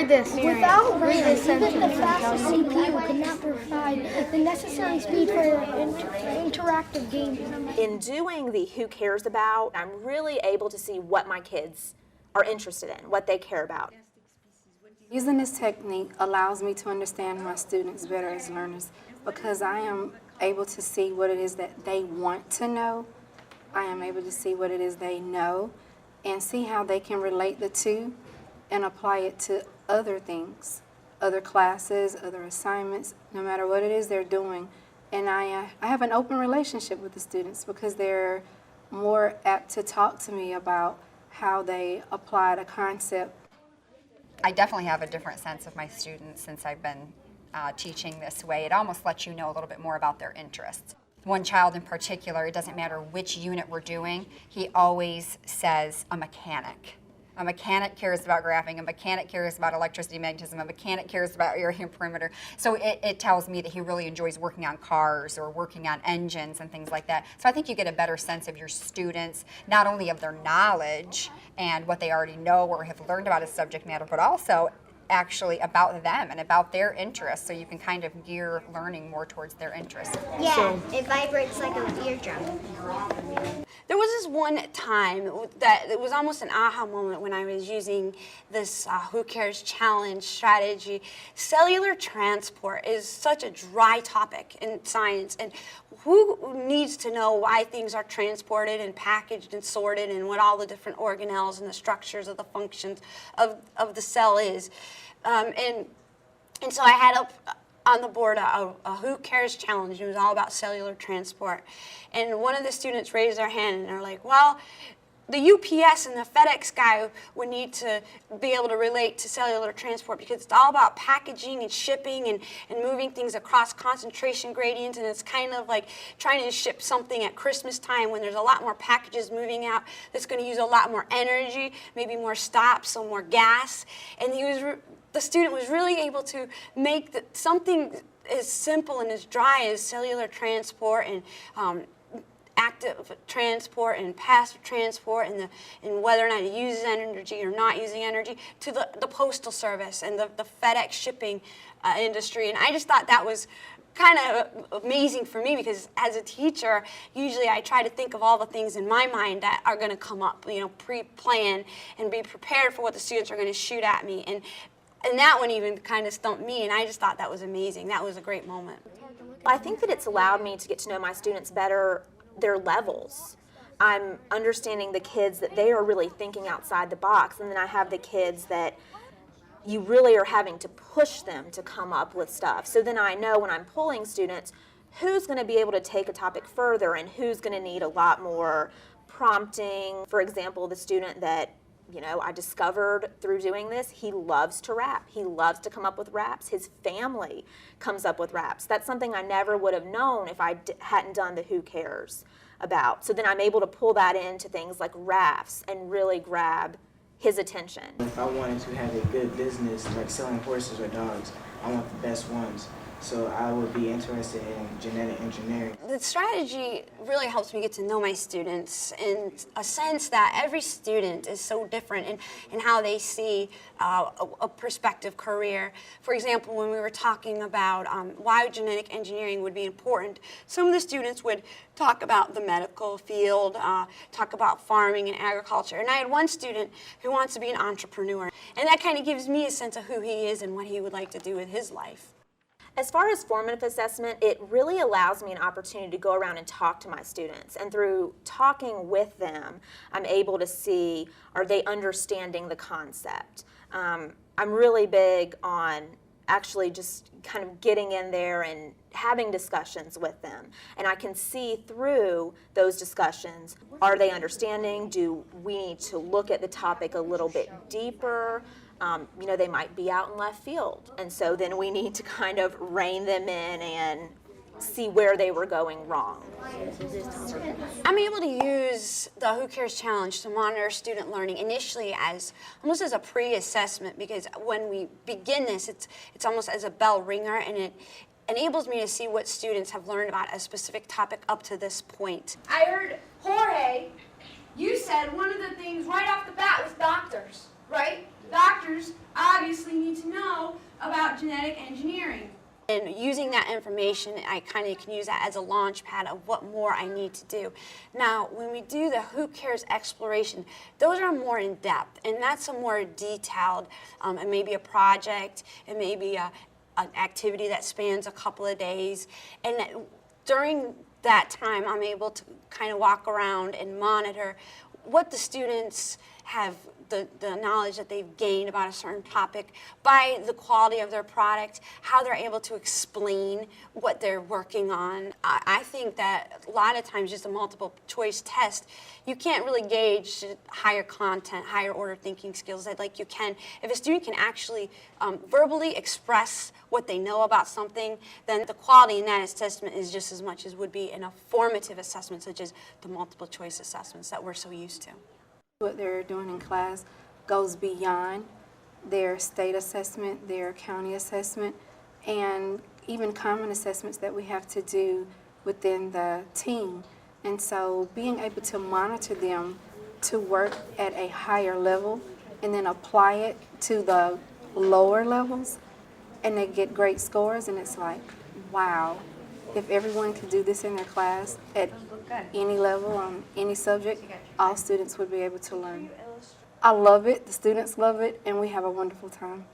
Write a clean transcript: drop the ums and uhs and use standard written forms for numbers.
Read this. Without Read this RAM, even the sentence. fastest CPU could not provide the necessary speed for interactive gaming. In doing the Who Cares About, I'm really able to see what my kids are interested in, what they care about. Using this technique allows me to understand my students better as learners because I am able to see what it is that they want to know. I am able to see what it is they know and see how they can relate the two and apply it to other things, other classes, other assignments, no matter what it is they're doing. And I have an open relationship with the students because they're more apt to talk to me about how they apply the concept. I definitely have a different sense of my students since I've been teaching this way. It almost lets you know a little bit more about their interests. One child in particular, it doesn't matter which unit we're doing, he always says a mechanic. A mechanic cares about graphing, a mechanic cares about electricity, magnetism, a mechanic cares about area and perimeter. So it tells me that he really enjoys working on cars or working on engines and things like that. So I think you get a better sense of your students, not only of their knowledge and what they already know or have learned about a subject matter, but also actually about them and about their interests, so you can kind of gear learning more towards their interests. Yeah, it vibrates like an eardrum. There was this one time that it was almost an aha moment when I was using this Who Cares challenge strategy. Cellular transport is such a dry topic in science, and who needs to know why things are transported and packaged and sorted and what all the different organelles and the structures of the functions of the cell is. And so I had up on the board a Who Cares challenge. It was all about cellular transport. And one of the students raised their hand and they're like, well, the UPS and the FedEx guy would need to be able to relate to cellular transport because it's all about packaging and shipping and moving things across concentration gradients, and it's kind of like trying to ship something at Christmas time when there's a lot more packages moving out that's going to use a lot more energy, maybe more stops, so more gas. And the student was really able to make something as simple and as dry as cellular transport and active transport and passive transport and whether or not it uses energy or not using energy to the postal service and the FedEx shipping industry. And I just thought that was kind of amazing for me because as a teacher, usually I try to think of all the things in my mind that are going to come up, pre-plan and be prepared for what the students are going to shoot at me. And that one even kind of stumped me, and I just thought that was amazing. That was a great moment. I think that it's allowed me to get to know my students better, their levels. I'm understanding the kids that they are really thinking outside the box, and then I have the kids that you really are having to push them to come up with stuff. So then I know when I'm pulling students who's going to be able to take a topic further and who's going to need a lot more prompting. For example, the student that I discovered through doing this, he loves to rap. He loves to come up with raps. His family comes up with raps. That's something I never would have known if I hadn't done the Who Cares About. So then I'm able to pull that into things like raps and really grab his attention. If I wanted to have a good business like selling horses or dogs, I want the best ones. So I would be interested in genetic engineering. The strategy really helps me get to know my students in a sense that every student is so different in how they see a prospective career. For example, when we were talking about why genetic engineering would be important, some of the students would talk about the medical field, talk about farming and agriculture. And I had one student who wants to be an entrepreneur. And that kind of gives me a sense of who he is and what he would like to do with his life. As far as formative assessment, it really allows me an opportunity to go around and talk to my students. And through talking with them, I'm able to see, are they understanding the concept? I'm really big on actually just kind of getting in there and having discussions with them. And I can see through those discussions, are they understanding? Do we need to look at the topic a little bit deeper? They might be out in left field, and so then we need to kind of rein them in and see where they were going wrong. I'm able to use the Who Cares Challenge to monitor student learning initially almost as a pre-assessment, because when we begin this, it's almost as a bell ringer, and it enables me to see what students have learned about a specific topic up to this point. I heard, Jorge, you said one of the things right off the bat was doctors, right? Doctors obviously need to know about genetic engineering. And using that information, I kind of can use that as a launch pad of what more I need to do. Now, when we do the who cares exploration, those are more in depth, and that's a more detailed, it may be a project, it may be an activity that spans a couple of days, and during that time, I'm able to kind of walk around and monitor what the students have, the knowledge that they've gained about a certain topic by the quality of their product, how they're able to explain what they're working on. I think that a lot of times just a multiple choice test, you can't really gauge higher content, higher order thinking skills that like you can. If a student can actually verbally express what they know about something, then the quality in that assessment is just as much as would be in a formative assessment such as the multiple choice assessments that we're so used to. What they're doing in class goes beyond their state assessment, their county assessment, and even common assessments that we have to do within the team. And so being able to monitor them to work at a higher level and then apply it to the lower levels, and they get great scores, and it's like, wow, if everyone could do this in their class at any level on any subject, all students would be able to learn. I love it, the students love it, and we have a wonderful time.